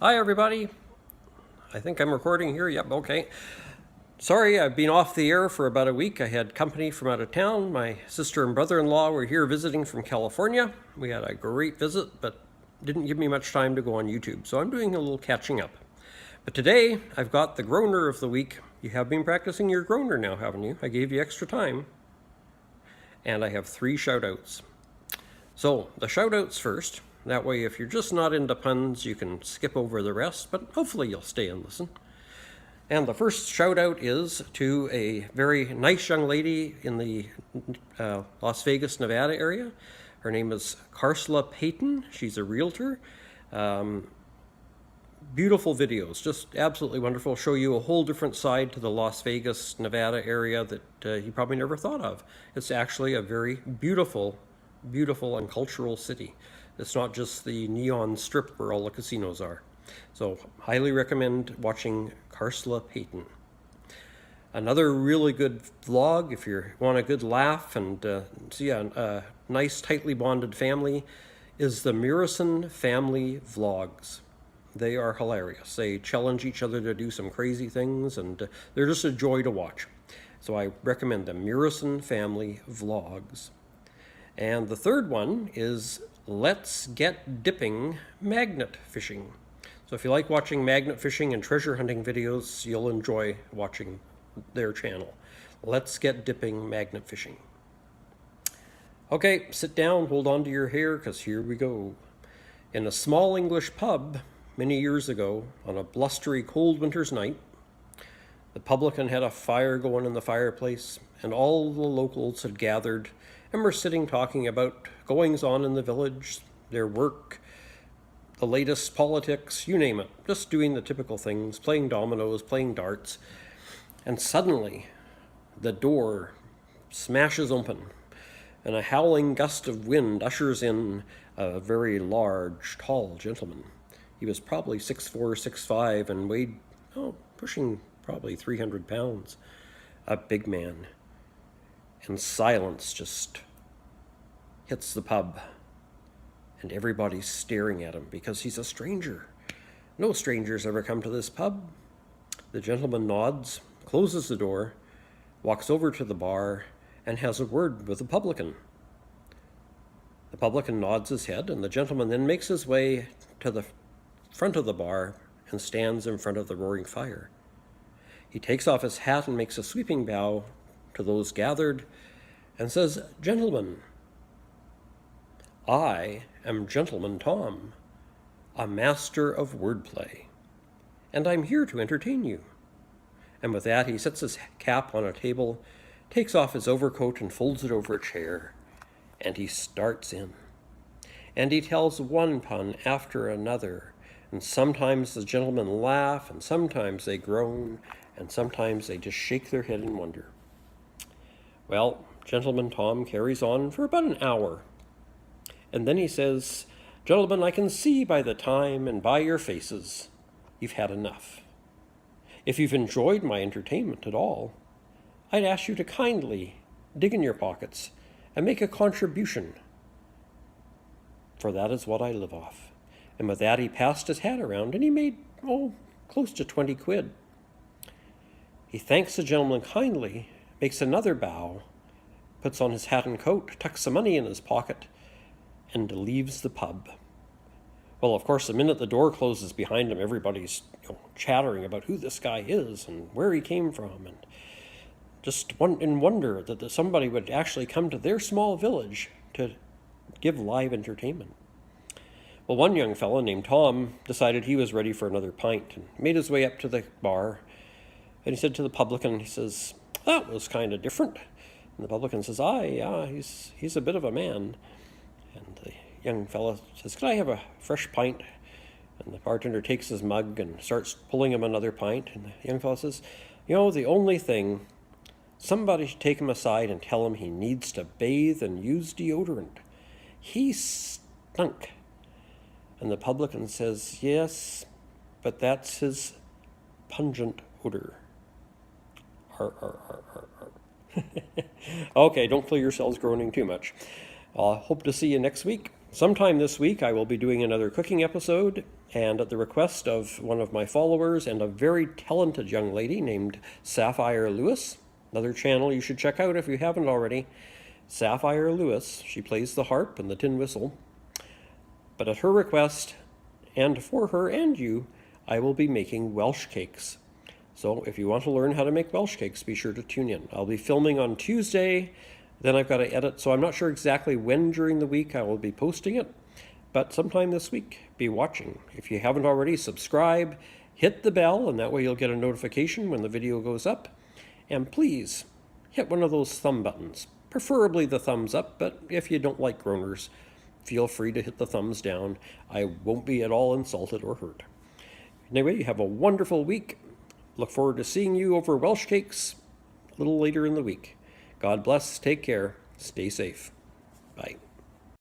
Hi, everybody. I think I'm recording here. Yep, okay. Sorry, I've been off the air for about a week. I had company from out of town. My sister and brother-in-law were here visiting from California. We had a great visit, but didn't give me much time to go on YouTube, so I'm doing a little catching up. But today, I've got the groaner of the week. You have been practicing your groaner now, haven't you? I gave you extra time. And I have 3 shout-outs. So, the shout-outs first. That way, if you're just not into puns, you can skip over the rest, but hopefully you'll stay and listen. And the first shout-out is to a very nice young lady in the Las Vegas, Nevada area. Her name is Karsla Payton. She's a realtor. Beautiful videos, just absolutely wonderful. Show you a whole different side to the Las Vegas, Nevada area that you probably never thought of. It's actually a very beautiful and cultural city. It's not just the neon strip where all the casinos are. So highly recommend watching Karsla Payton. Another really good vlog if you want a good laugh and see a nice tightly bonded family is the Murison family vlogs. They are hilarious. They challenge each other to do some crazy things and they're just a joy to watch. So I recommend the Murison family vlogs. And the third one is Let's Get Dipping Magnet Fishing. So if you like watching magnet fishing and treasure hunting videos, you'll enjoy watching their channel. Let's Get Dipping Magnet Fishing. Okay, sit down, hold on to your hair, because here we go. In a small English pub many years ago, on a blustery cold winter's night, the publican had a fire going in the fireplace, and all the locals had gathered and were sitting talking about goings-on in the village, their work, the latest politics, you name it, just doing the typical things, playing dominoes, playing darts. And suddenly, the door smashes open, and a howling gust of wind ushers in a very large, tall gentleman. He was probably 6'4", 6'5", and weighed, pushing probably 300 pounds. A big man. And silence just hits the pub. And everybody's staring at him because he's a stranger. No strangers ever come to this pub. The gentleman nods, closes the door, walks over to the bar, and has a word with the publican. The publican nods his head, and the gentleman then makes his way to the front of the bar and stands in front of the roaring fire. He takes off his hat and makes a sweeping bow to those gathered and says, "Gentlemen, I am Gentleman Tom, a master of wordplay, and I'm here to entertain you." And with that, he sets his cap on a table, takes off his overcoat and folds it over a chair, and he starts in. And he tells one pun after another, and sometimes the gentlemen laugh, and sometimes they groan, and sometimes they just shake their head in wonder. Well, Gentleman Tom carries on for about an hour. And then he says, "Gentlemen, I can see by the time and by your faces you've had enough. If you've enjoyed my entertainment at all, I'd ask you to kindly dig in your pockets and make a contribution, for that is what I live off." And with that, he passed his hat around, and he made, close to 20 quid. He thanks the gentleman kindly, makes another bow, puts on his hat and coat, tucks some money in his pocket, and leaves the pub. Well, of course, the minute the door closes behind him, everybody's chattering about who this guy is and where he came from, and just in wonder that somebody would actually come to their small village to give live entertainment. Well, one young fellow named Tom decided he was ready for another pint and made his way up to the bar. And he said to the publican, he says, "That was kind of different." And the publican says, "Yeah, he's a bit of a man." And the young fellow says, "Can I have a fresh pint?" And the bartender takes his mug and starts pulling him another pint. And the young fellow says, "The only thing, somebody should take him aside and tell him he needs to bathe and use deodorant. He stunk." And the publican says, "Yes, but that's his pungent odor." Okay, don't kill yourselves groaning too much. I hope to see you next week. Sometime this week, I will be doing another cooking episode, and at the request of one of my followers and a very talented young lady named Sapphire Lewis, another channel you should check out if you haven't already. Sapphire Lewis, she plays the harp and the tin whistle. But at her request, and for her and you, I will be making Welsh cakes. So if you want to learn how to make Welsh cakes, be sure to tune in. I'll be filming on Tuesday, then I've got to edit, so I'm not sure exactly when during the week I will be posting it, but sometime this week, be watching. If you haven't already, subscribe, hit the bell, and that way you'll get a notification when the video goes up. And please, hit one of those thumb buttons, preferably the thumbs up, but if you don't like groaners, feel free to hit the thumbs down. I won't be at all insulted or hurt. Anyway, you have a wonderful week. Look forward to seeing you over Welsh cakes a little later in the week. God bless, take care, stay safe. Bye.